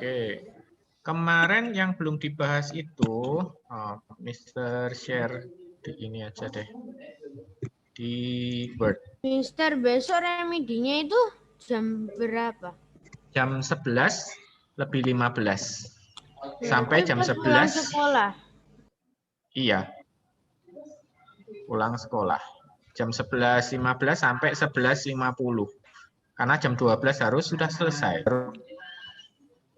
Oke. Kemarin yang belum dibahas itu, Mr. Share di ini aja deh. Di Word. Mister, besok remedinya itu jam berapa? Jam 11 lebih 15. Sampai jam Pas 11. pulang sekolah. Iya. Pulang sekolah. Jam 11.15 sampai 11.50. Karena jam 12 harus sudah selesai.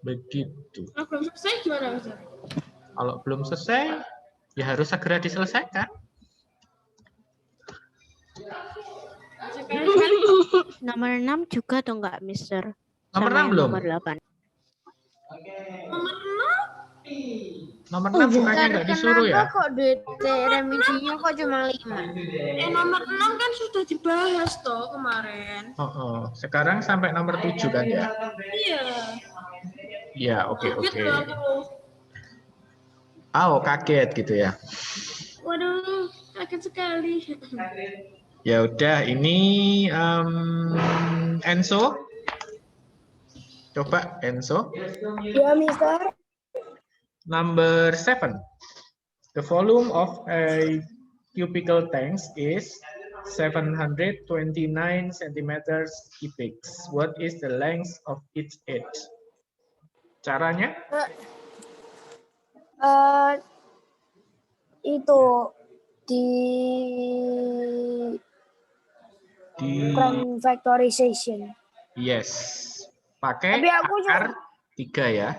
Begitu. Kalau belum selesai gimana, Mister? Kalau belum selesai, ya harus segera diselesaikan. Sekali-sekali. Nomor 6 juga atau enggak, Mister? Nomor Sama 6 yang belum? nomor 8. Nomor 6? Nomor 6 bukannya nggak disuruh ya? Kenapa kok remedinya kok cuma 5? Nomor 6 kan sudah dibahas toh kemarin. Sekarang sampai nomor 7 kan ya? Iya. Iya, oke. Kaget loh aku. Kaget gitu ya. Waduh, kaget sekali. Ya udah, ini Enzo. Coba Enzo. Ya, Mister. Number 7. The volume of a cubical tank is 729 centimeters cubic. What is the length of each edge? Caranya? Itu di prime factorization. Yes. Pakai Tapi aku akar 3 ya.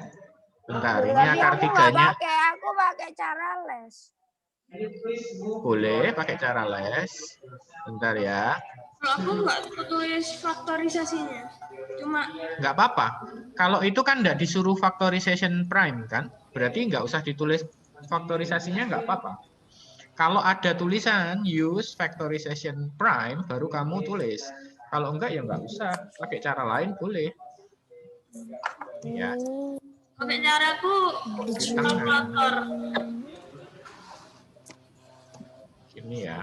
Bentar, ini Tapi akar aku nggak 3-nya. aku pakai cara les. Boleh pakai cara les. Bentar ya. Kalau aku nggak tulis faktorisasinya. Cuma Nggak apa-apa. Kalau itu kan nggak disuruh factorization prime kan? Berarti nggak usah ditulis faktorisasinya, nggak apa-apa. Kalau ada tulisan use factorization prime, baru kamu tulis. Kalau enggak ya nggak usah. Pakai cara lain boleh. Ya. pakai caraku kalkulator. Ini ya.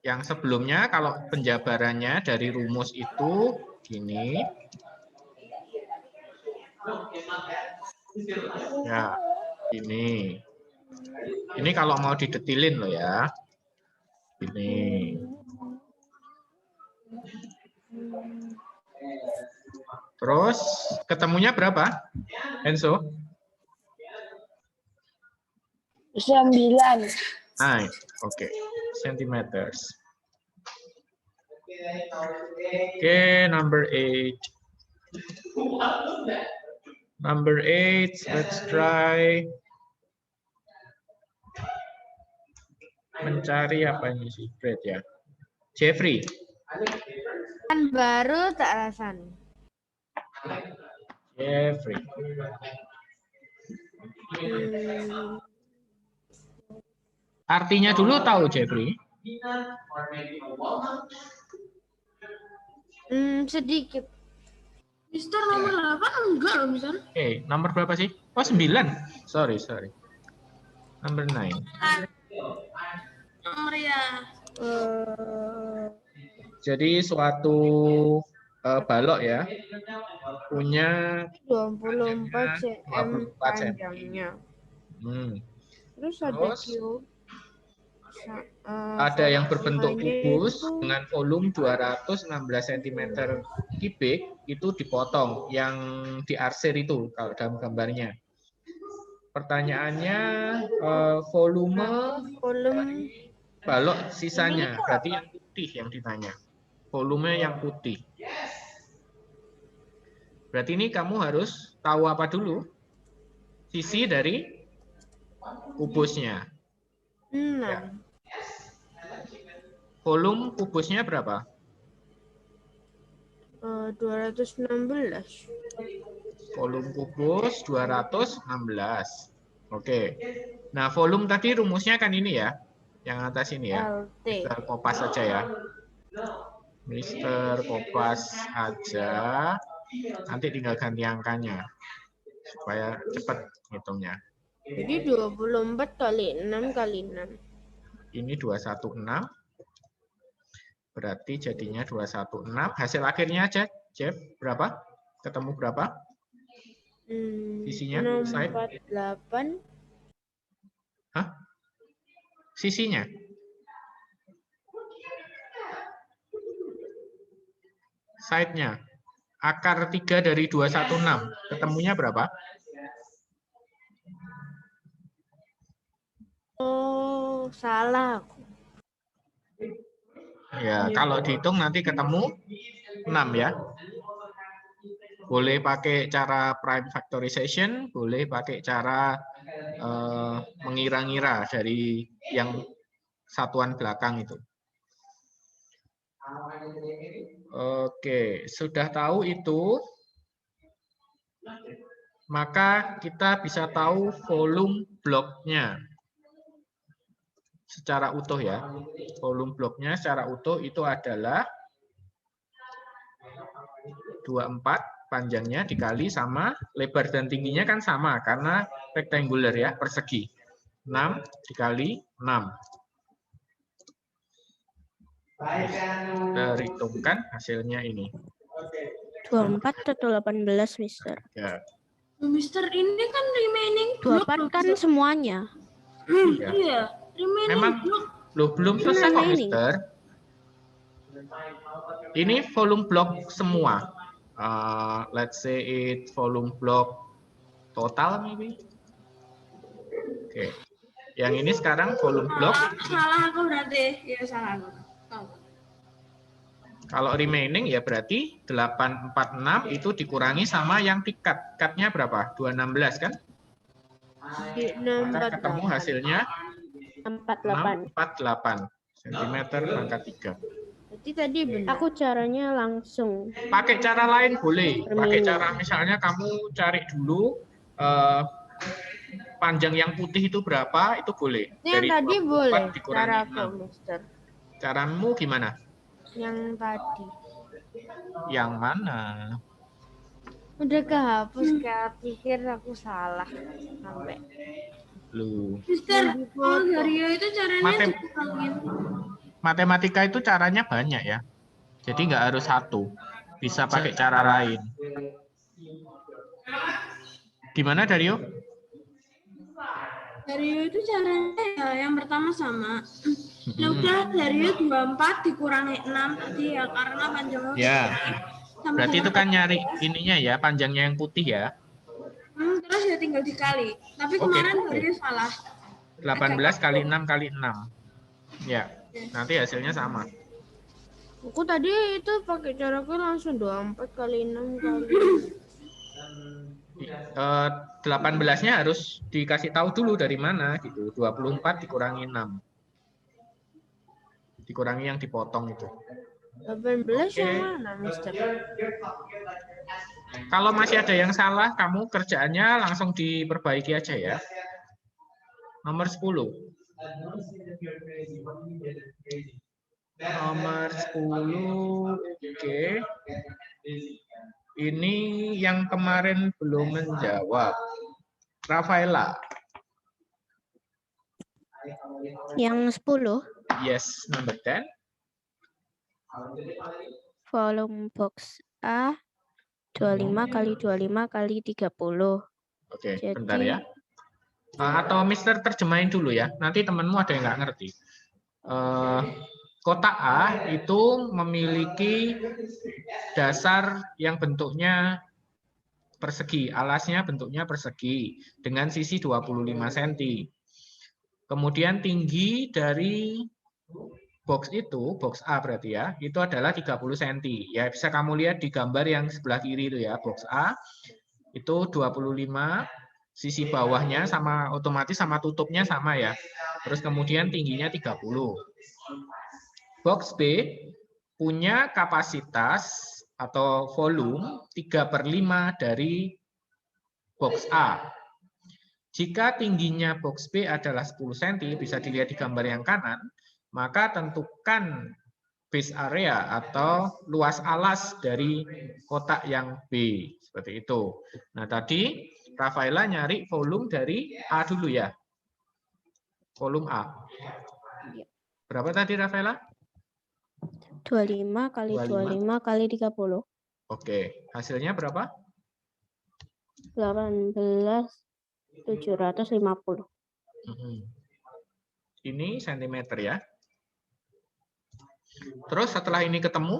Yang sebelumnya kalau penjabarannya dari rumus itu gini. Ya, ini. Ini kalau mau didetilin loh ya. Ini. Terus ketemunya berapa, Enzo? 9. Oke. Centimeters. Oke, number 8. Number 8, let's try mencari apa ini sih, Fred ya? Jeffrey. Kan baru tak rasanya. Jeffrey. Artinya dulu tahu, Jeffrey? Sedikit. Mister nomor 8 enggak loh, Mister. Nomor berapa sih? Oh, 9. Sorry. Number 9. Nomor ya. Jadi suatu balok ya punya 24 cm 24 cm. panjangnya. Terus ada Terus cube. ada yang berbentuk kubus dengan volume 216 cm kubik, itu dipotong yang diarsir itu kalau dalam gambarnya. Pertanyaannya volume balok sisanya, berarti yang putih yang ditanya. Volume yang putih. Berarti ini kamu harus tahu apa dulu? Sisi dari kubusnya. Ya. Volume kubusnya berapa? 216. Volume kubus 216. Oke. Nah, volume tadi rumusnya kan ini ya. Yang atas ini ya. Mister Kopas saja ya. Mister Kopas aja. Nanti tinggal ganti angkanya. Supaya cepat hitungnya. Jadi 24 kali 6 kali 6. Ini 216. Berarti jadinya 216. Hasil akhirnya aja, Jeff, berapa? Ketemu berapa? Sisinya, 6, side. 4, 8. Hah? Sisinya? Side-nya. Akar 3 dari 216. Ketemunya berapa? Oh, salah aku. Ya, kalau dihitung nanti ketemu 6 ya. Boleh pakai cara prime factorization, boleh pakai cara mengira-ngira dari yang satuan belakang itu. Oke, sudah tahu itu, maka kita bisa tahu volume bloknya secara utuh ya. Volume bloknya secara utuh itu adalah 24 panjangnya dikali sama lebar dan tingginya kan sama karena rectangular ya, persegi. 6 dikali 6. Kita hitungkan hasilnya ini. 24 atau 18, Mister? Ya. Mister, ini kan remaining block. 24 kan semuanya. Ya. Iya, remaining Memang block. loh, belum selesai kok, remaining. Mister. Ini volume block semua. Let's say it volume block total maybe. Oke. Yang ini sekarang volume block. Salah aku berarti. Ya, salah aku. Kalau remaining ya berarti 846 itu dikurangi sama yang di-cut. Cut-nya berapa? 216 kan? Maka ketemu hasilnya 48. 648 cm pangkat 3. Berarti tadi benar. Aku caranya langsung. Pakai cara lain boleh. Pakai Remaining. cara misalnya kamu cari dulu panjang yang putih itu berapa, itu boleh. Yang tadi 24 boleh dikurangi cara aku, 6. Mister. Caramu gimana? Yang tadi. Yang mana? Udah kehapus, pikir aku salah sampai. Lu. Mister, kalau Dario itu caranya Matem- dikurangin. Matematika itu caranya banyak ya. Jadi nggak harus satu. Bisa pakai cara lain. Gimana Dario? Dario itu caranya ya yang pertama sama. Ya udah, Dario 24 dikurangi 6 tadi ya karena panjangnya Ya. sama-sama Berarti itu kan nyari ininya ya, panjangnya yang putih ya. terus ya tinggal dikali. Tapi Oke, kemarin oke. Dario salah. 18 kali 6 kali 6. Ya, nanti hasilnya sama. Aku tadi itu pakai caraku langsung 24 kali 6 kali. 18-nya harus dikasih tahu dulu dari mana gitu. 24 dikurangi 6. Dikurangi yang dipotong itu. 18 yang mana, Mister? Kalau masih ada yang salah, kamu kerjaannya langsung diperbaiki aja ya. Nomor 10. Nomor 10. Oke. Ini yang kemarin belum menjawab. Rafaela. Yang 10, Yes, number 10. volume box A 25 kali 25 kali 30. Oke, Jadi- bentar ya. Atau Mister terjemahin dulu ya. Nanti temanmu ada yang nggak ngerti. Kotak A itu memiliki dasar yang bentuknya persegi. Alasnya bentuknya persegi dengan sisi 25 cm. Kemudian tinggi dari box itu, box A berarti ya, itu adalah 30 cm. Ya, bisa kamu lihat di gambar yang sebelah kiri itu ya, box A itu 25, sisi bawahnya sama otomatis sama tutupnya sama ya. Terus kemudian tingginya 30. Box B punya kapasitas atau volume 3/5 dari box A. Jika tingginya box B adalah 10 cm, bisa dilihat di gambar yang kanan, maka tentukan base area atau luas alas dari kotak yang B. Seperti itu. Nah, tadi Rafaela nyari volume dari A dulu ya. Volume A. Berapa tadi Rafaela? 25 kali 25 kali 30. Oke, hasilnya berapa? 18.750. Ini sentimeter ya. Terus setelah ini ketemu,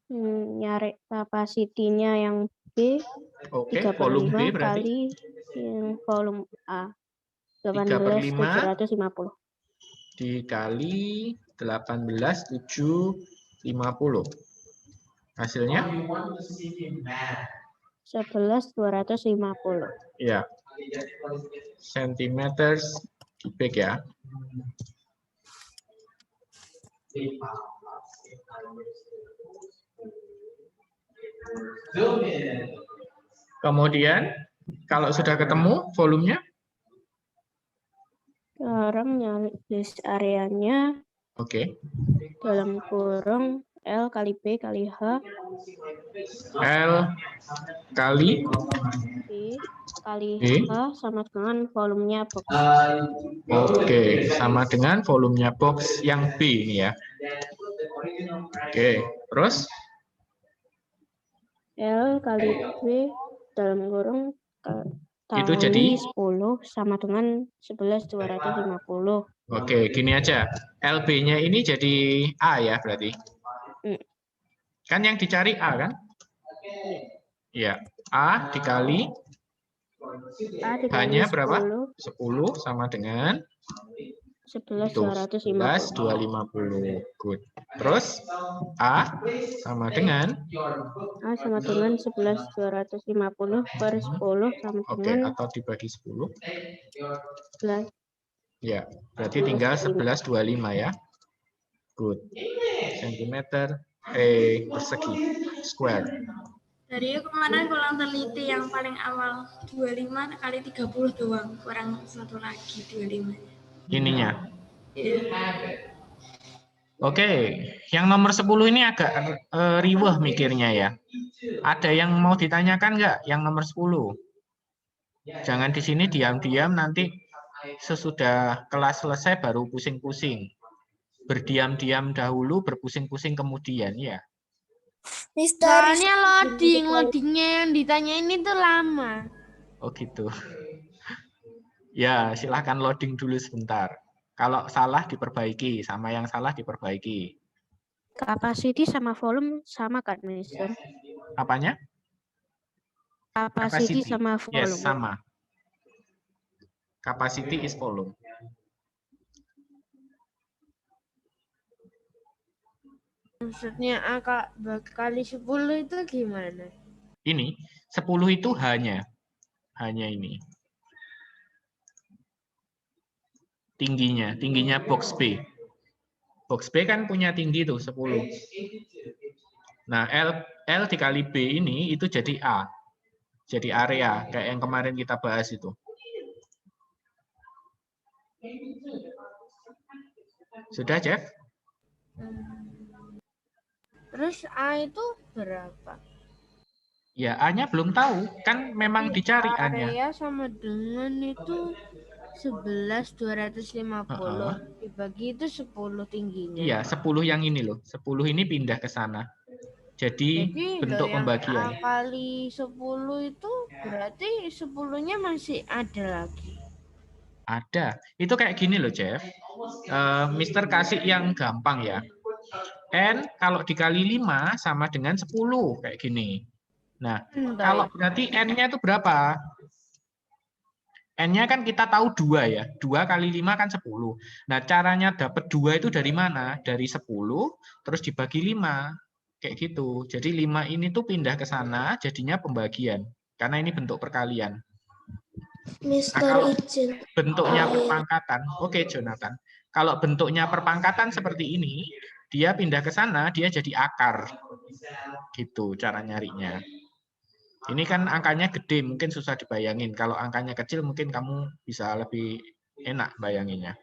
Nyari kapasitinya yang B, oke, volume B 35 berarti kali yang volume A. 3/5 18.750. dikali 18.750. Hasilnya 11.250. ya, centimeters cubik ya. Kemudian kalau sudah ketemu volumenya, Sekarang nyari base areanya oke, dalam kurung L kali B kali H L kali B kali B. H sama dengan volumenya box. Oke, sama dengan volumenya box yang B ini ya. Oke, terus L kali B dalam kurung itu kali jadi 10 sama dengan 11.250. oke, gini aja. LB-nya ini jadi A ya berarti. Kan yang dicari A kan? Ya, A dikali A dikali hanya berapa? 10 10 sama dengan 11.250. 11.250. Good. Terus A sama dengan A sama dengan 11.250 per 10 sama oke, dengan atau dibagi 10. 11. Ya, berarti tinggal 1125 ya. Good. Sentimeter persegi square. Dari kemarin kurang teliti yang paling awal 25 kali 30 doang, kurang satu lagi 25. Ininya. Iya. Oke, yang nomor 10 ini agak riweh mikirnya ya. Ada yang mau ditanyakan nggak yang nomor 10? Jangan di sini diam-diam, nanti sesudah kelas selesai baru pusing-pusing. Berdiam-diam dahulu, berpusing-pusing kemudian ya. Mister, Soalnya loadingnya yang ditanyain itu lama. Oh gitu. Ya, silahkan loading dulu sebentar. Kalau salah diperbaiki, sama yang salah diperbaiki. Capacity sama volume sama kan, Mister? Apanya? Capacity sama volume. Yes, sama. Capacity is volume. Maksudnya A kali 10 itu gimana? Ini 10 itu hanya ini. Tingginya box B. Box B kan punya tinggi tuh 10. Nah, L dikali B ini itu jadi A. Jadi area kayak yang kemarin kita bahas itu. Sudah, Jeff? Terus A itu berapa? Ya, A-nya belum tahu. Kan memang dicari A-nya. Area sama dengan itu 11.250. Dibagi itu 10 tingginya. Iya, 10 yang ini loh. 10 ini pindah ke sana. Jadi bentuk pembagian. A kali 10 itu berarti 10-nya masih ada lagi. Ada. Itu kayak gini loh, Jeff. Mister kasih yang gampang ya. N kalau dikali 5 sama dengan 10. Kayak gini. Nah, kalau berarti N-nya itu berapa? N-nya kan kita tahu 2 ya. 2 kali 5 kan 10. Nah, caranya dapat 2 itu dari mana? Dari 10, terus dibagi 5. Kayak gitu. Jadi 5 ini tuh pindah ke sana, jadinya pembagian. Karena ini bentuk perkalian. Mister kalau izin. bentuknya perpangkatan, oke Jonathan. Kalau bentuknya perpangkatan seperti ini, dia pindah ke sana, dia jadi akar. Gitu cara nyarinya. Ini kan angkanya gede, mungkin susah dibayangin. Kalau angkanya kecil, mungkin kamu bisa lebih enak bayanginnya.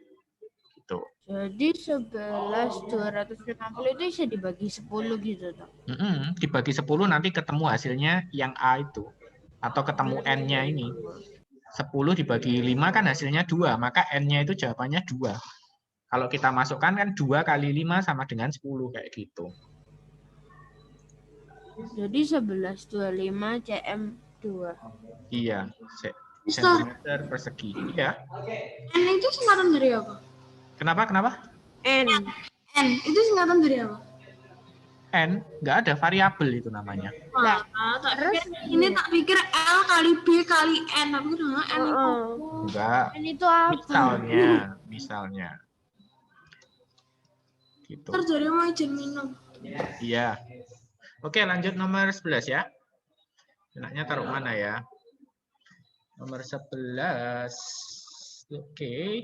Gitu. Jadi 11.250 itu bisa dibagi 10 gitu, toh? Dibagi 10 nanti ketemu hasilnya yang A itu. Atau ketemu N-nya ini. 10 dibagi 5 kan hasilnya 2, maka N-nya itu jawabannya 2. Kalau kita masukkan kan 2 kali 5 sama dengan 10, kayak gitu. Jadi 1125 cm 2. Iya, Mister, sentimeter persegi. Iya. N itu singkatan dari apa? Kenapa? N. N itu singkatan dari apa? N, nggak ada variabel itu namanya. Wah, tak pikir L kali B kali N, tapi udah N itu. Enggak. N itu apa? Misalnya. Gitu. Terjadi mau izin minum. Iya. Oke, lanjut nomor 11 ya. Enaknya taruh mana ya? Nomor 11. Oke.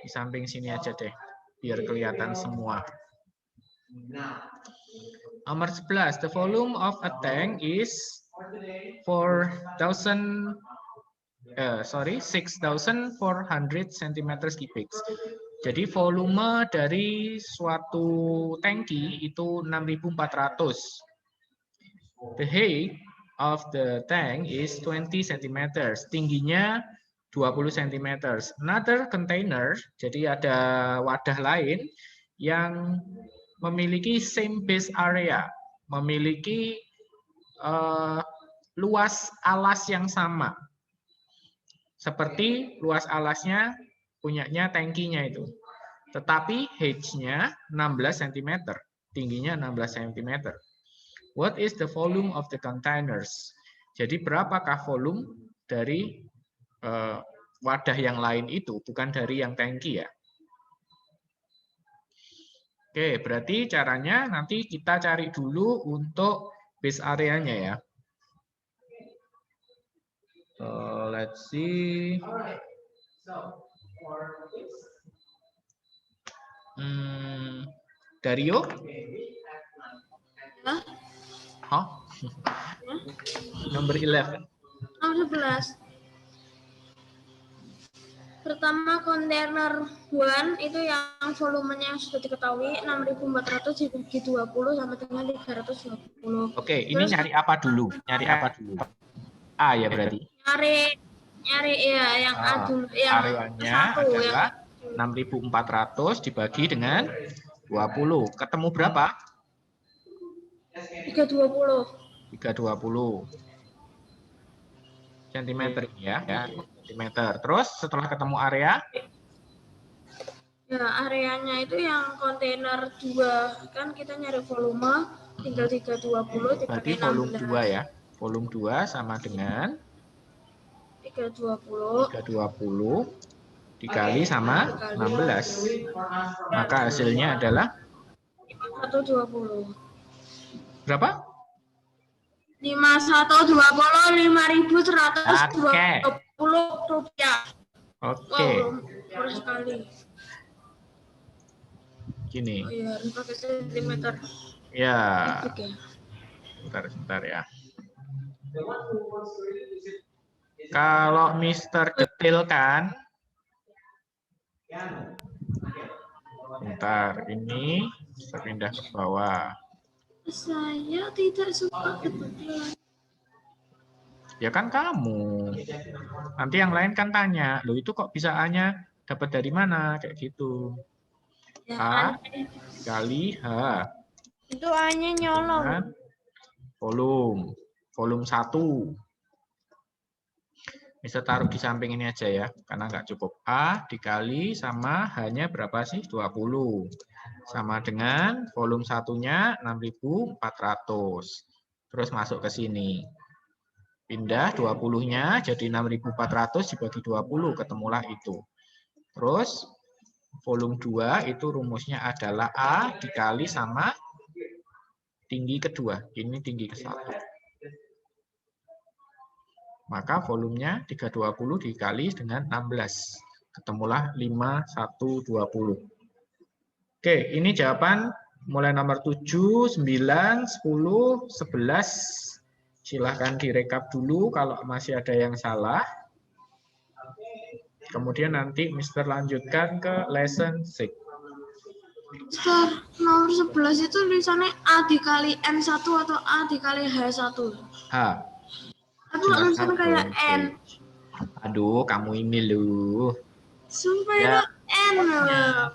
Di samping sini aja deh. Biar kelihatan semua. Nomor 11. The volume of a tank is 6,400 cm3. Jadi volume dari suatu tangki itu 6.400. The height of the tank is 20 cm. Tingginya 20 cm. Another container, jadi ada wadah lain yang memiliki same base area, memiliki luas alas yang sama. Seperti luas alasnya punyanya tangkinya itu. Tetapi height-nya 16 cm, tingginya 16 cm. What is the volume of the containers? Jadi berapakah volume dari wadah yang lain itu, bukan dari yang tangki ya. Oke, berarti caranya nanti kita cari dulu untuk base areanya ya. So, let's see. Dario? Ya. Huh? Nomor 11. Nomor 11. Pertama, kontainer 1 itu yang volumenya yang sudah diketahui 6.400 dibagi 20 sama dengan 320. Oke, ini nyari apa dulu? Nyari apa dulu? A ya berarti. Nyari ya yang A dulu, yang areanya satu adalah 6.400 dibagi dengan 20. Ketemu berapa? 320. 320 cm ini ya. Centimeter. Terus setelah ketemu area? Ya, areanya itu yang kontainer 2. Kan kita nyari volume, tinggal 320 Berarti dibagi volume 16. 2 ya. Volume 2 sama dengan 320 dikali sama 16. Maka hasilnya adalah 120. berapa? 5.120 rupiah. Oke. Wow, murah sekali. Gini. Oh iya, harus pakai sentimeter. Ya. Oke. Sebentar ya. Kalau Mister detail kan, bentar, ini bisa pindah ke bawah. Saya tidak suka kebetulan. Ya kan kamu. Nanti yang lain kan tanya, loh itu kok bisa A-nya dapat dari mana? Kayak gitu. Ya, A kali H. Itu A-nya nyolong. Dengan volume 1. Bisa taruh di samping ini aja ya, karena nggak cukup. A dikali sama H-nya berapa sih? 20. Sama dengan volume satunya 6.400. Terus masuk ke sini. Pindah 20-nya jadi 6.400 dibagi 20, ketemulah itu. Terus volume 2 itu rumusnya adalah A dikali sama tinggi kedua. Ini tinggi ke 1. Maka volumenya 320 dikali dengan 16. Ketemulah 5120. Oke, ini jawaban mulai nomor 7, 9, 10, 11. Silahkan direkap dulu kalau masih ada yang salah. Kemudian nanti Mister lanjutkan ke lesson 6. Mister, nomor 11 itu tulisannya A dikali N1 atau A dikali H1? H. Tapi nggak tulisan kayak N. Aduh, kamu ini loh. Sumpah Ya, itu N.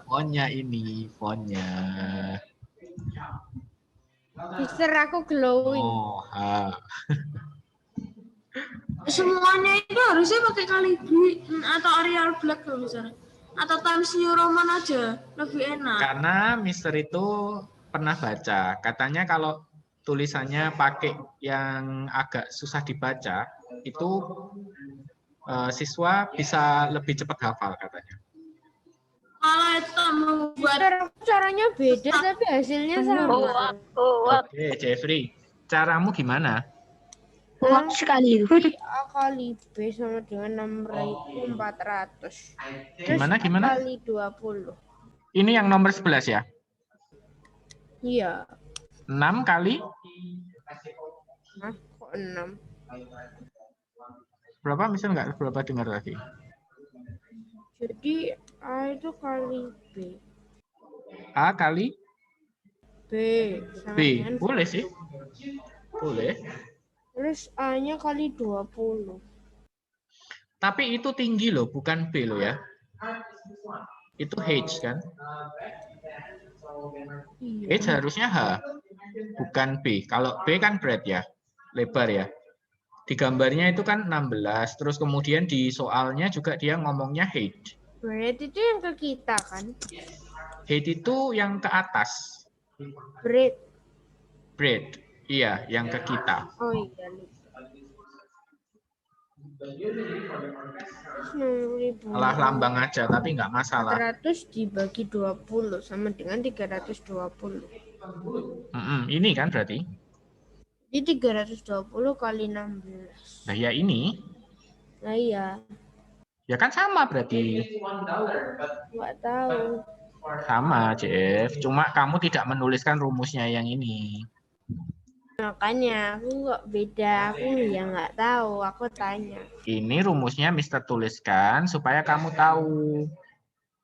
Fontnya ini, fontnya. Mister, aku glowing. Oh, H. semuanya itu harusnya pakai kali B atau Arial Black kalau misalnya. Atau Times New Roman aja, lebih enak. Karena Mister itu pernah baca, katanya kalau tulisannya pakai yang agak susah dibaca, itu siswa bisa lebih cepat hafal katanya. Kalau itu membuat Caranya beda tapi hasilnya sama. Oke, Jeffrey, caramu gimana? Kuat sekali. A kali B sama dengan 6.400. Gimana, gimana? Kali 20. Ini yang nomor 11 ya? Iya. 6 kali? Hah, kok 6? Berapa? Misal nggak berapa dengar tadi? Jadi A itu kali B. A kali B sama B. dengan Boleh sih. Boleh. terus A-nya kali 20. Tapi itu tinggi loh, bukan B loh ya. Itu H kan? Iya. H harusnya H, bukan B. Kalau B kan berat ya, lebar ya. Di gambarnya itu kan 16, terus kemudian di soalnya juga dia ngomongnya height. Bread itu yang ke kita kan? Height itu yang ke atas. Bread. Bread, iya, yang ke kita. Oh iya. Terus 6.000. Salah lambang aja, tapi nggak masalah. 400 dibagi 20 sama dengan 320. Ini kan berarti. Jadi 320 kali 16. Nah ya ini, Nah iya, ya kan sama berarti. nggak tahu. Sama, Jeff. Cuma kamu tidak menuliskan rumusnya yang ini. Makanya aku nggak beda, aku ya nggak tahu, aku tanya. Ini rumusnya Mister tuliskan supaya kamu tahu.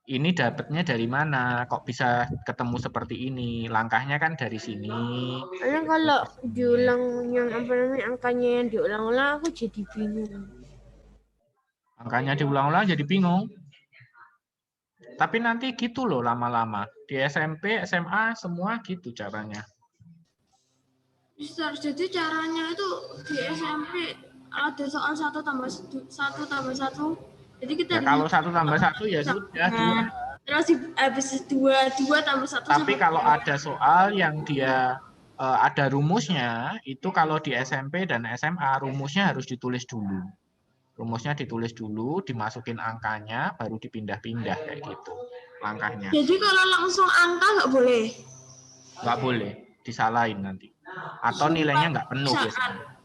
Ini dapatnya dari mana? Kok bisa ketemu seperti ini? Langkahnya kan dari sini. Karena kalau diulang yang apa namanya angkanya yang diulang-ulang aku jadi bingung. Angkanya diulang-ulang jadi bingung. Tapi nanti gitu loh lama-lama. Di SMP, SMA, semua gitu caranya. Mister, jadi caranya itu di SMP ada soal 1 tambah 1. Jadi kita Ya, kalau 1 tambah 1 ya sudah. Nah, terus habis 2 tambah 1. Tapi kalau ada soal yang dia ada rumusnya, itu kalau di SMP dan SMA rumusnya harus ditulis dulu. Rumusnya ditulis dulu, dimasukin angkanya, baru dipindah-pindah kayak gitu langkahnya. Jadi kalau langsung angka nggak boleh. Nggak boleh, disalahin nanti. Atau nilainya nggak penuh biasanya.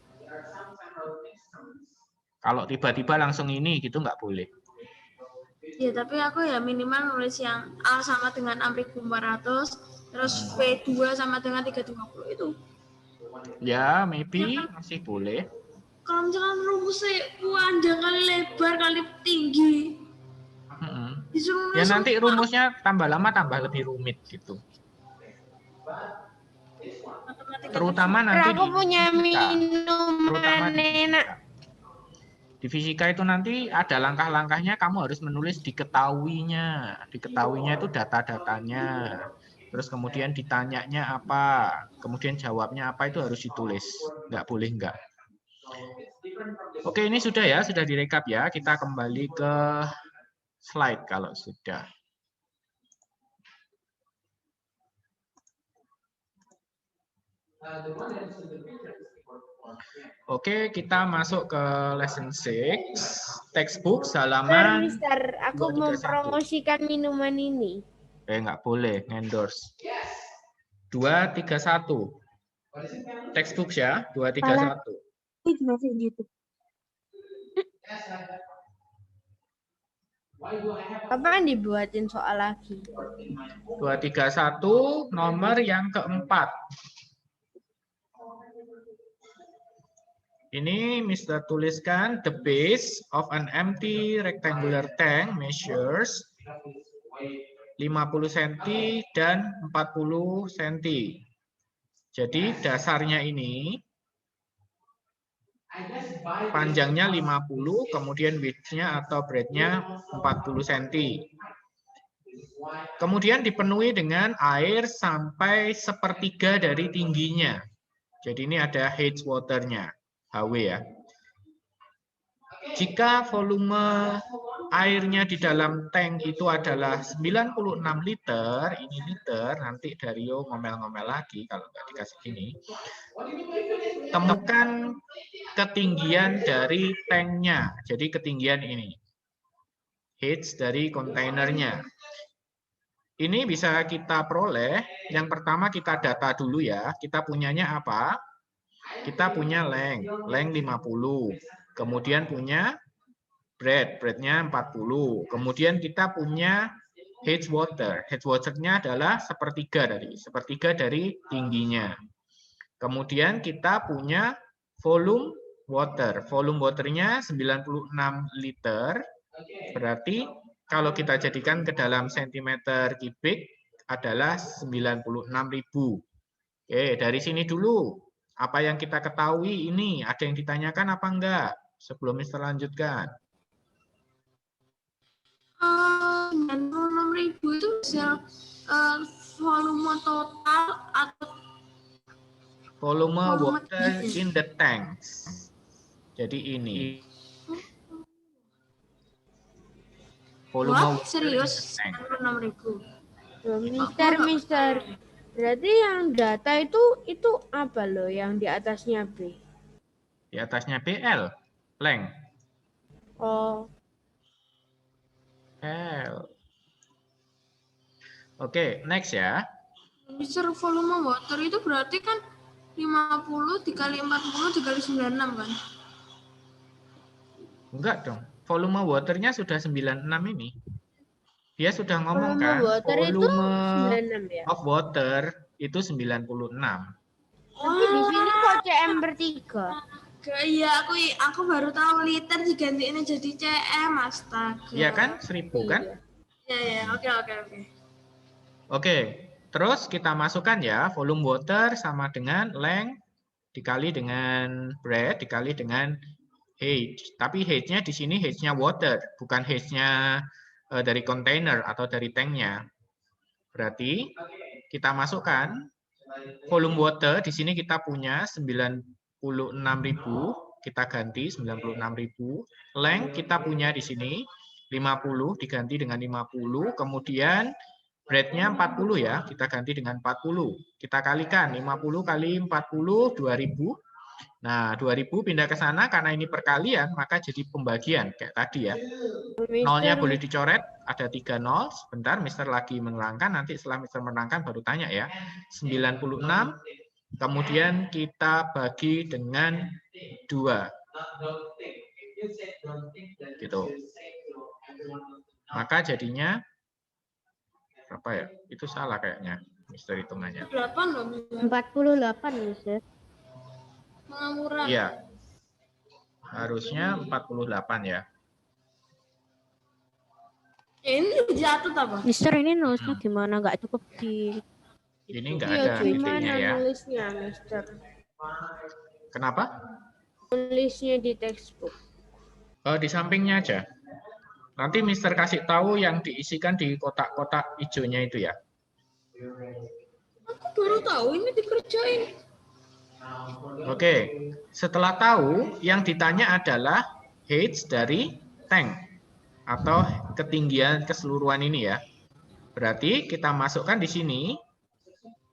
Kalau tiba-tiba langsung ini gitu nggak boleh. Ya, tapi aku ya minimal nulis yang A sama dengan 6.400, terus V2 sama dengan 320 itu. Ya, maybe masih boleh. Kalau misalkan rumusnya panjang kali lebar kali tinggi, disuruh Ya nulis nanti semua. rumusnya tambah lama tambah lebih rumit gitu. Terutama nanti Aku di punya fisika. Terutama minuman di enak. Di fisika itu nanti ada langkah-langkahnya, kamu harus menulis diketahuinya. Diketahuinya itu data-datanya. Terus kemudian ditanyanya apa, kemudian jawabnya apa, itu harus ditulis. Nggak boleh nggak. Oke, ini sudah ya, sudah direkap ya. Kita kembali ke slide kalau sudah. Oke, kita masuk ke lesson 6, textbook halaman Mister, aku 231. mempromosikan minuman ini. Nggak boleh, endorse. 231. Textbook ya, 231. Kapan dibuatin soal lagi? 231 nomor yang keempat. Ini Mister tuliskan the base of an empty rectangular tank measures 50 cm dan 40 cm. Jadi dasarnya ini panjangnya 50, kemudian width-nya atau breadth-nya 40 cm. Kemudian dipenuhi dengan air sampai sepertiga dari tingginya. Jadi ini ada H water-nya, HW ya. Jika volume airnya di dalam tank itu adalah 96 liter, ini liter, nanti Dario ngomel-ngomel lagi kalau nggak dikasih gini. Temukan ketinggian dari tanknya, jadi ketinggian ini. H dari kontainernya. Ini bisa kita peroleh, yang pertama kita data dulu ya, kita punyanya apa? Kita punya length 50, kemudian punya breadth-nya 40, kemudian kita punya head water-nya adalah sepertiga dari tingginya. Kemudian kita punya volume waternya 96 liter, berarti kalau kita jadikan ke dalam sentimeter kubik adalah 96.000. Oke, dari sini dulu. Apa yang kita ketahui ini, ada yang ditanyakan apa enggak? Sebelum Mister lanjutkan. 96.000 itu bisa volume total atau Volume Volume water in the tanks. Jadi ini. Volume Wah, water in the serius tank. 96.000. Mister. Berarti yang data itu apa loh yang di atasnya B? Di atasnya BL, length. Oh, L. Oke, next ya. Mister, volume water itu berarti kan 50 dikali 40 dikali 96 kan? Enggak dong. Volume waternya sudah 96 ini. Dia sudah ngomong volume kan, water itu volume 96 ya. of water itu 96. Tapi di sini kok CM bertiga. Iya, aku baru tahu liter digantiin jadi cm, astaga. Iya kan? 1000 kan? Iya, oke. Oke, terus kita masukkan ya, volume water sama dengan length dikali dengan breadth dikali dengan H. Tapi H-nya di sini H-nya water, bukan H-nya dari kontainer atau dari tanknya. Berarti kita masukkan volume water di sini kita punya 96.000, kita ganti 96.000. Length kita punya di sini 50 diganti dengan 50, kemudian breadth-nya 40 ya, kita ganti dengan 40. Kita kalikan 50 kali 40 2000. Nah, 2000 pindah ke sana karena ini perkalian, maka jadi pembagian kayak tadi ya. Nolnya boleh dicoret, ada 3 nol. Sebentar, Mister lagi menerangkan. Nanti setelah Mister menerangkan baru tanya ya. 96, kemudian kita bagi dengan 2. Gitu. Maka jadinya, berapa ya? Itu salah kayaknya, Mister hitungannya. 8 loh, 48, Mister. pengamuran. Iya. Harusnya 48 ya. Ini jatuh apa? Mister, ini nulisnya gimana? Nggak cukup di... Ini enggak Iya, ada gimana titiknya ya. nulisnya, Mister? Kenapa? Nulisnya di textbook. Di sampingnya aja. Nanti Mister kasih tahu yang diisikan di kotak-kotak hijaunya itu ya. Aku baru tahu ini dikerjain. Oke, setelah tahu, yang ditanya adalah H dari tank atau ketinggian keseluruhan ini ya. Berarti kita masukkan di sini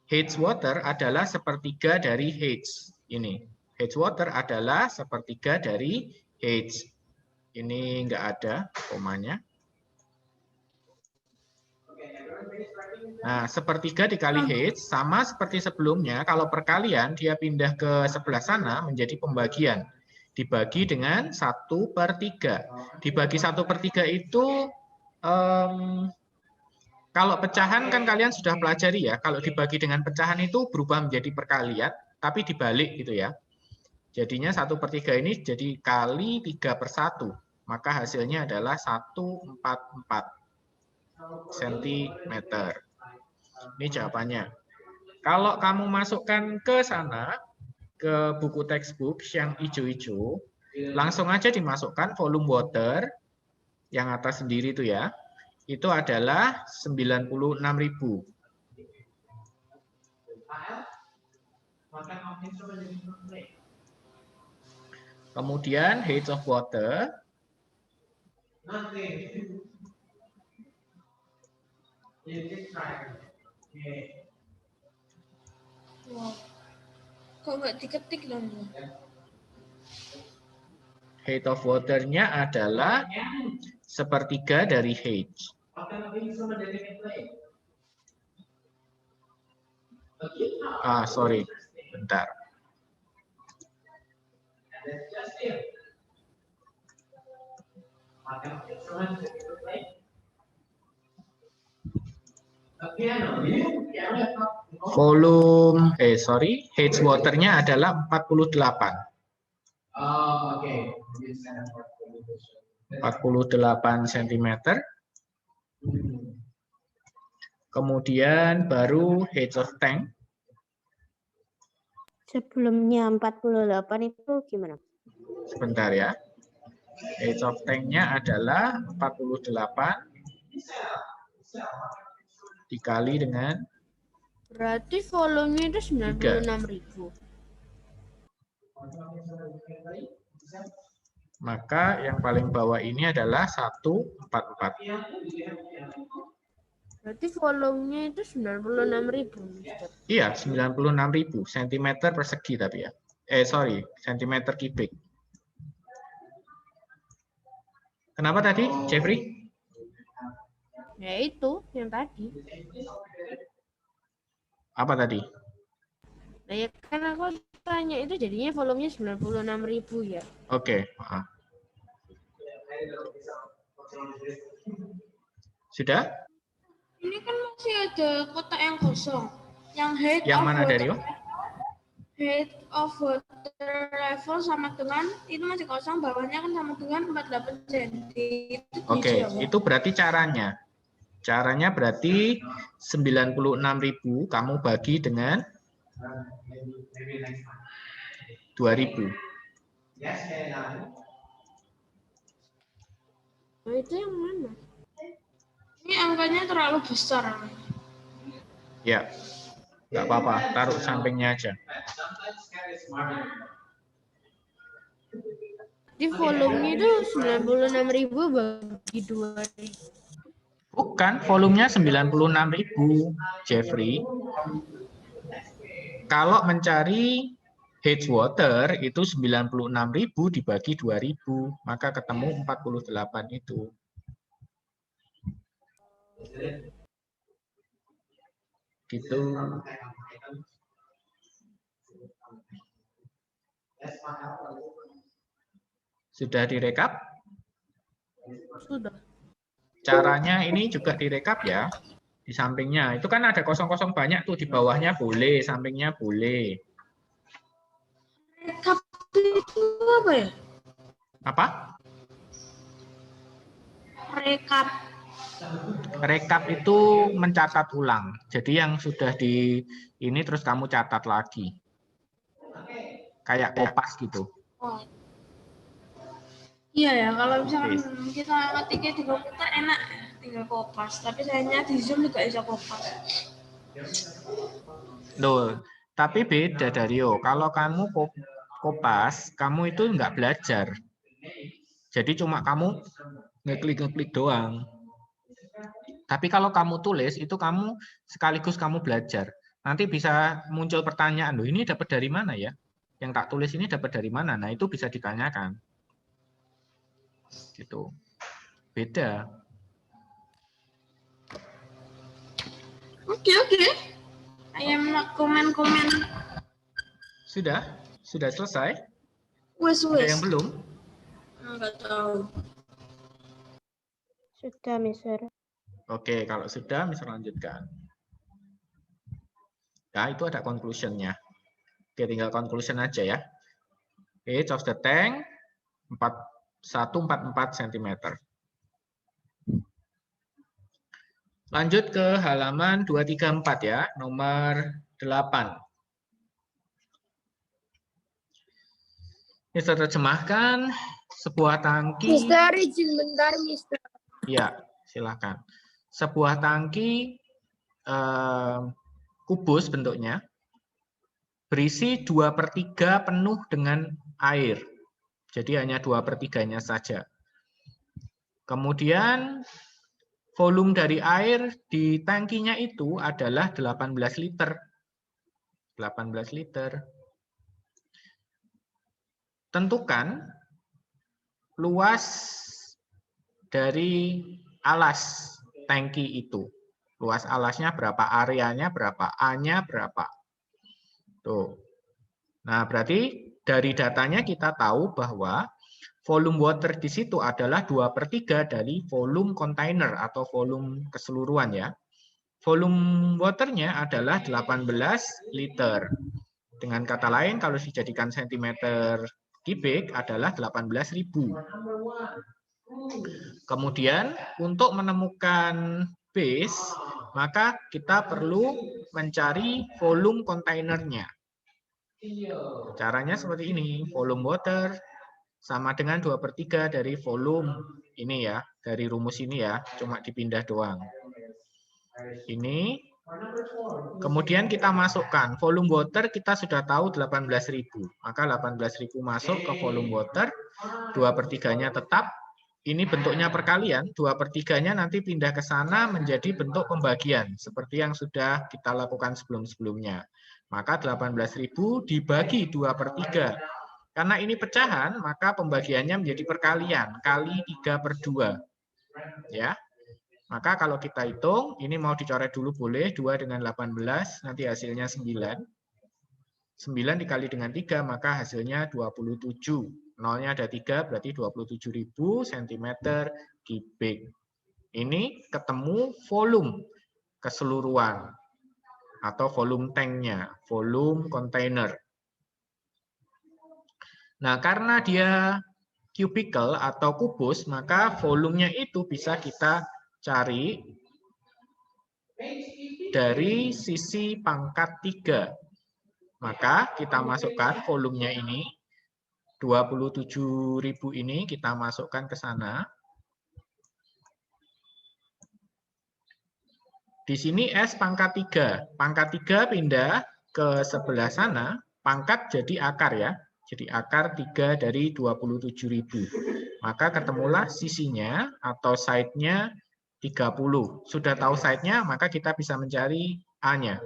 H water adalah sepertiga dari H. Ini H water adalah sepertiga dari H. Ini enggak ada komanya. Nah, sepertiga dikali H sama seperti sebelumnya. Kalau perkalian, dia pindah ke sebelah sana menjadi pembagian. Dibagi dengan 1/3. Dibagi 1/3 itu, kalau pecahan kan kalian sudah pelajari ya. Kalau dibagi dengan pecahan itu berubah menjadi perkalian, tapi dibalik gitu ya. Jadinya 1/3 ini jadi kali 3/1. Maka hasilnya adalah 144 cm. Ini jawabannya. Kalau kamu masukkan ke sana, ke buku textbook yang hijau-hijau, langsung aja dimasukkan volume water, yang atas sendiri itu ya, itu adalah 96.000. Kemudian H of water Wow. Kok nggak diketik dong? Height of water-nya adalah sepertiga dari H. Sorry. Bentar. Volume, H water-nya adalah 48. 48 cm. Kemudian baru H of tank. Sebelumnya 48 itu gimana? Sebentar ya. H of tank-nya adalah 48 dikali dengan Berarti volumenya itu 96.000. Maka yang paling bawah ini adalah 144. Berarti volumenya itu 96.000, Mister. Iya, 96.000 cm persegi tapi ya. Cm kubik. Kenapa tadi, Jeffrey? Ya itu yang tadi. Apa tadi? Nah, ya kan aku tanya itu jadinya volumenya 96.000 ya. Oke. Sudah? Ini kan masih ada kotak yang kosong. Yang height Yang of mana, water, Dario? height of water level sama dengan itu masih kosong, bawahnya kan sama dengan 48 cm. Oke, itu berarti caranya. Caranya berarti 96.000 kamu bagi dengan 2.000. Nah, itu yang mana? Ini angkanya terlalu besar. Ya, nggak apa-apa, taruh sampingnya aja. Di volumenya itu 96.000 bagi 2.000. Bukan, volumenya 96.000, Jeffrey. Kalau mencari H water itu 96.000 dibagi 2.000, maka ketemu 48 itu. Gitu. Sudah direkap? Sudah. Caranya ini juga direkap ya. Di sampingnya. Itu kan ada kosong-kosong banyak tuh. Di bawahnya boleh, sampingnya boleh. Rekap itu apa ya? Apa? Rekap. Rekap itu mencatat ulang. Jadi yang sudah di ini terus kamu catat lagi. Kayak kopas gitu. Oh. Iya ya, kalau misalkan kita ngetiknya di komputer enak, tinggal kopas. Tapi sayangnya di Zoom juga bisa kopas. Loh, tapi beda Dario. Kalau kamu kopas, kamu itu nggak belajar. Jadi cuma kamu ngeklik-ngeklik doang. Tapi kalau kamu tulis, itu kamu sekaligus kamu belajar. Nanti bisa muncul pertanyaan, loh ini dapat dari mana ya? Yang tak tulis ini dapat dari mana? Nah, itu bisa ditanyakan. Gitu. Beda. Oke. Ayam komen. Sudah? Sudah selesai? Wes. Ada yang belum? Enggak tahu. Sudah, Mister. Oke, kalau sudah, bisa lanjutkan. Nah, itu ada conclusion-nya. Oke, tinggal conclusion aja ya. Age of the tank 144 cm. Lanjut ke halaman 234 ya, nomor 8. Mister terjemahkan sebuah tangki. Mister, izin bentar, Mister. Ya, silakan. Sebuah tangki kubus bentuknya, berisi 2/3 penuh dengan air. Jadi hanya 2/3-nya saja. Kemudian volume dari air di tangkinya itu adalah 18 liter. 18 liter. Tentukan luas dari alas tangki itu. Luas alasnya berapa, areanya berapa, A-nya berapa. Tuh. Nah, berarti dari datanya kita tahu bahwa volume water di situ adalah 2/3 dari volume container atau volume keseluruhan ya. Volume waternya adalah 18 liter. Dengan kata lain, kalau dijadikan sentimeter kubik adalah 18.000. Kemudian untuk menemukan base, maka kita perlu mencari volume kontainernya. Caranya seperti ini, volume water sama dengan 2/3 dari volume ini ya, dari rumus ini ya, cuma dipindah doang. Ini, kemudian kita masukkan volume water, kita sudah tahu 18.000, maka 18.000 masuk ke volume water, 2/3-nya tetap. Ini bentuknya perkalian, 2/3-nya nanti pindah ke sana menjadi bentuk pembagian, seperti yang sudah kita lakukan sebelum-sebelumnya. Maka 18.000 dibagi 2/3. Karena ini pecahan, maka pembagiannya menjadi perkalian, kali 3/2. Ya. Maka kalau kita hitung, ini mau dicoret dulu boleh, 2 dengan 18, nanti hasilnya 9. 9 dikali dengan 3, maka hasilnya 27. Nolnya ada 3, berarti 27.000 cm kubik. Ini ketemu volume keseluruhan atau volume tanknya, volume container. Nah, karena dia cubicle atau kubus, maka volumenya itu bisa kita cari dari sisi pangkat 3. Maka kita masukkan volumenya ini, 27.000 ini kita masukkan ke sana. Di sini S pangkat 3. Pangkat 3 pindah ke sebelah sana, pangkat jadi akar ya. Jadi akar 3 dari 27.000. Maka ketemulah sisinya atau side-nya 30. Sudah tahu side-nya, maka kita bisa mencari A-nya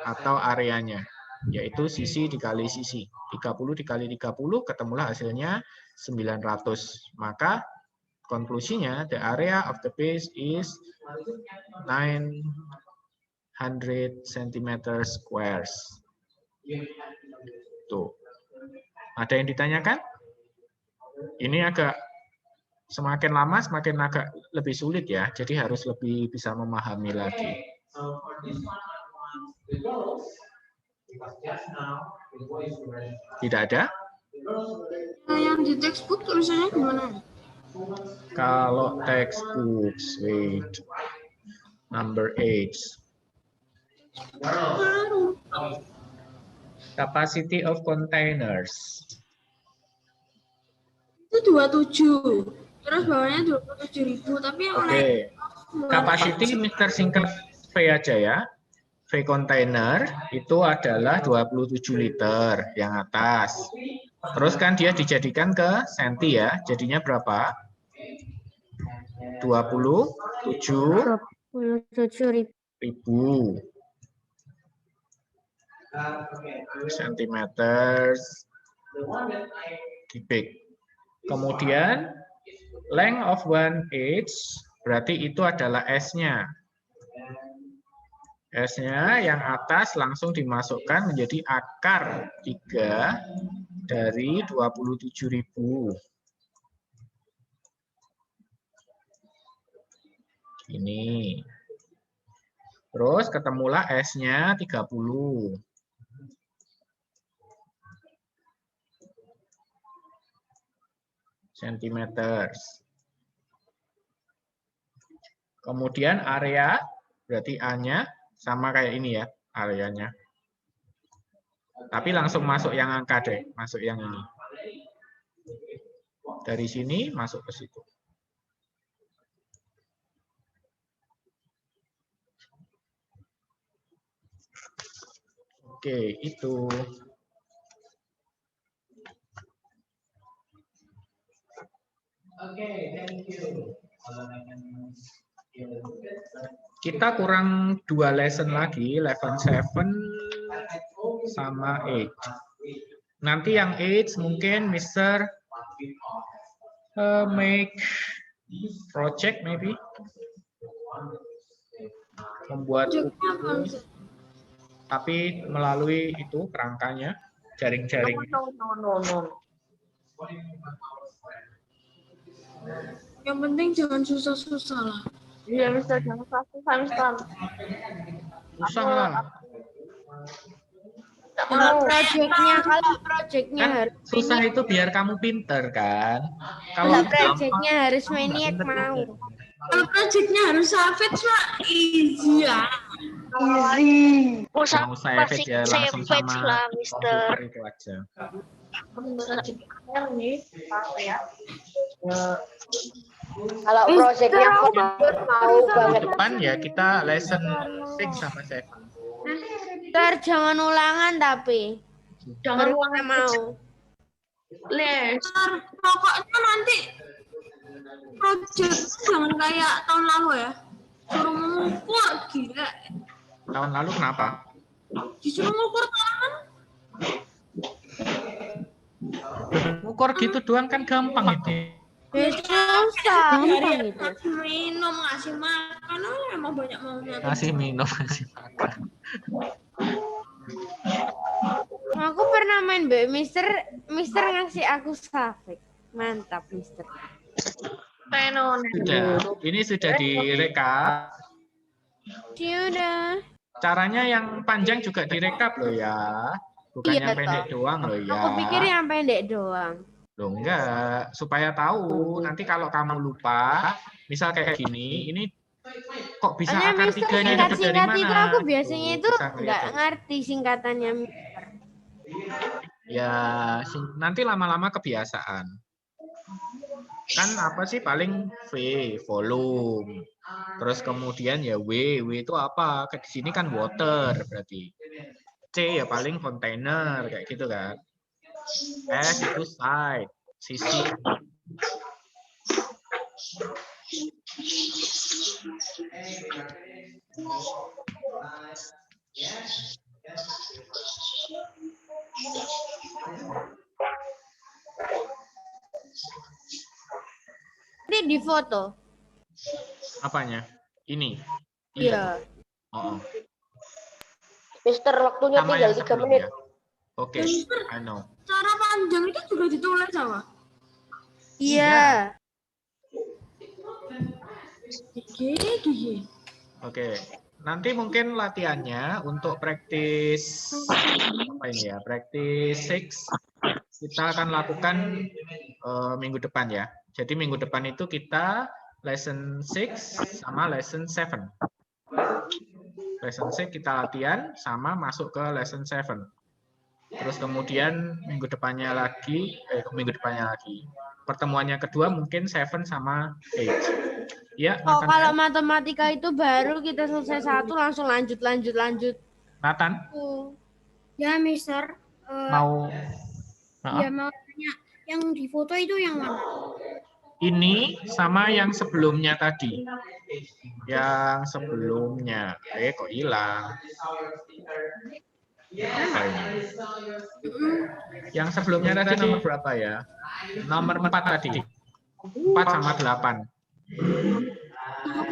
atau areanya, yaitu sisi dikali sisi. 30 dikali 30, ketemulah hasilnya 900. Maka konklusinya, the area of the base is 900 cm squares. Tuh. Ada yang ditanyakan? Ini agak semakin lama semakin agak lebih sulit ya, jadi harus lebih bisa memahami lagi. Tidak ada? Yang di textbook tulisannya gimana? Kalau textbooks, wait, number 8. Capacity of containers. Itu 27. Terus bawahnya 27.000, tapi yang Oke. Capacity Mr. singkat V aja ya. V container itu adalah 27 liter yang atas. Terus kan dia dijadikan ke senti ya. Jadinya berapa? 27.000 centimeter kubik. Kemudian length of 1/8 berarti itu adalah S-nya. S-nya yang atas langsung dimasukkan menjadi akar 3 dari 27.000. Ini. Terus ketemulah S-nya 30. Centimeter. Kemudian area, berarti A-nya sama kayak ini ya, areanya. Tapi langsung masuk yang angka deh, masuk yang ini. Dari sini masuk ke situ. Oke, itu. Kita kurang 2 lesson lagi, level 7 sama 8. Nanti yang 8 mungkin Mr. Make project maybe. Membuat Project-nya apa, buku, Mister? tapi melalui itu kerangkanya, jaring-jaring. Yang penting jangan susah-susah lah. Iya, Mister, jangan susah, Mister. Susah lah. Kalau projectnya Kan harus susah itu biar kamu pinter kan. kalau gampang, projectnya harus kamu nggak maniac pinter-pinter. mau. Kalau project-nya harus savage mah easy ya. Oh, Mau savage ya langsung savage sama lah, Mister. komputer itu aja. Kalau proyeknya mau banget. Depan ya kita lesson 6 sama 7. Ntar jangan ulangan tapi. Jangan Baru kita mau. les. Pokoknya nanti project jangan kayak tahun lalu ya. Suruh mengukur gila. Tahun lalu kenapa? Disuruh mengukur tangan. Ukur gitu doang kan gampang itu. Susah. Gampang itu. Ngasih minum, ngasih makan, emang banyak maunya. Kasih minum, kasih makan. Aku pernah main Mister ngasih aku savage. Mantap Mister. Sudah, ini sudah direkap. Sudah. Caranya yang panjang juga direkap loh ya. Bukan Iya, yang pendek toh. doang loh ya. Aku pikir yang pendek doang. Loh enggak, supaya tahu nanti kalau kamu lupa, misal kayak gini, ini kok bisa Soalnya akar Mister tiganya dapat dari singkat-singkat mana? itu aku biasanya Gitu, itu bisa ngeliat nggak tuh. ngerti singkatannya. Ya, nanti lama-lama kebiasaan. Kan apa sih paling V, volume. Terus kemudian ya W itu apa? Kayak di sini kan water berarti. C ya paling container kayak gitu kan. S itu side, sisi. Nanti di foto. Apanya? Ini. Iya. Oh, Mister, waktunya sama tinggal yang 3 menit. sebelumnya. Oke, I know. Cara panjang itu juga ditulis apa? Iya. Gigi. Oke. Nanti mungkin latihannya untuk praktis apa ini ya? Praktis 6 kita akan lakukan minggu depan ya. Jadi minggu depan itu kita lesson 6 sama lesson 7. Lesson 6 kita latihan sama masuk ke lesson 7. Terus kemudian minggu depannya lagi. Pertemuannya kedua mungkin 7 sama 8. Ya, Oh, Nathan. kalau matematika itu baru kita selesai satu langsung lanjut. Nathan Ya, Mister. mau Ya, mau tanya, yang di foto itu yang mana? ini sama yang sebelumnya tadi. Yang sebelumnya. Kok hilang? Apa ini? Yang sebelumnya tadi nomor berapa ya? Nomor 4 tadi. 4 sama 8.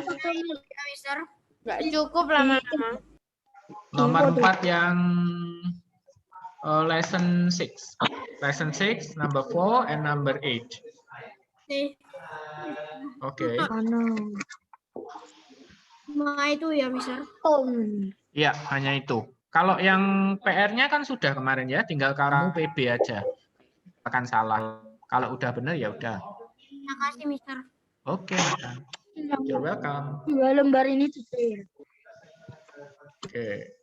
Foto ini ya, Mister. Nggak cukup lama-lama. Nomor 4 yang lesson 6. Lesson 6, number 4, and number 8. Nih, Oke. cuma itu ya, Mister. Iya, hanya itu. Kalau yang PR-nya kan sudah kemarin ya, tinggal kamu PB aja. Akan salah. Kalau udah benar ya udah. Terima kasih, Mister. Oke, Nathan. You're welcome. 2 lembar ini detail. Oke.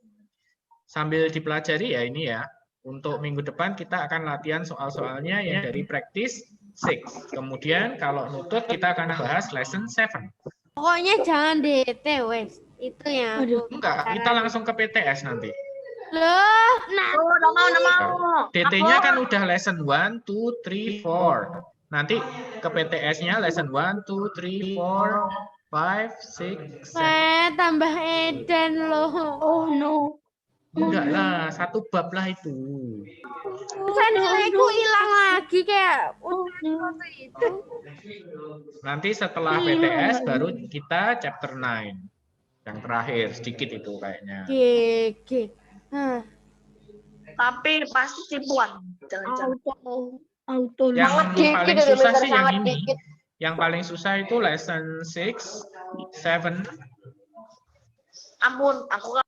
Sambil dipelajari ya ini ya. Untuk minggu depan kita akan latihan soal-soalnya yang dari practice 6. Kemudian kalau nutut kita akan bahas lesson 7. Pokoknya jangan DT, wes. Itu yang aku Enggak, kita langsung ke PTS nanti. loh. Udah mau. DT-nya kan udah lesson 1, 2, 3, 4. Nanti ke PTS-nya lesson 1, 2, 3, 4, 5, 6, 7. Tambah edan loh. Oh no. Enggak lah, satu bab lah itu. Saya nilaiku hilang lagi kayak foto itu. Nanti setelah PTS baru kita chapter 9. Yang terakhir, sedikit itu kayaknya. GG. Tapi pasti tipuan. Jangan-jangan. Auto. Yang Dikit paling itu, susah Mister, sih yang sangat ini. dikit. Yang paling susah itu lesson 6, 7, Ampun, aku kan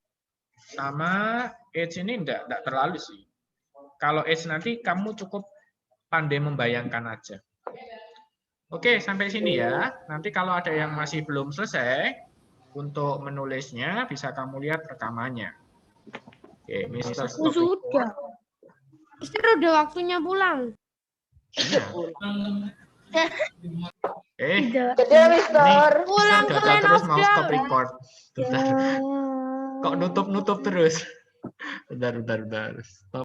sama H ini enggak terlalu sih. Kalau H nanti kamu cukup pandai membayangkan aja. Oke, sampai sini ya. Nanti kalau ada yang masih belum selesai untuk menulisnya, bisa kamu lihat rekamannya. Oke, Mr. Stop Sudah. Mister udah waktunya pulang. Tidak. jadi Mister. Pulang Mister ke gagal Land terus of mau Dawn. stop record. Bentar. Kok nutup terus? Bentar. Stop.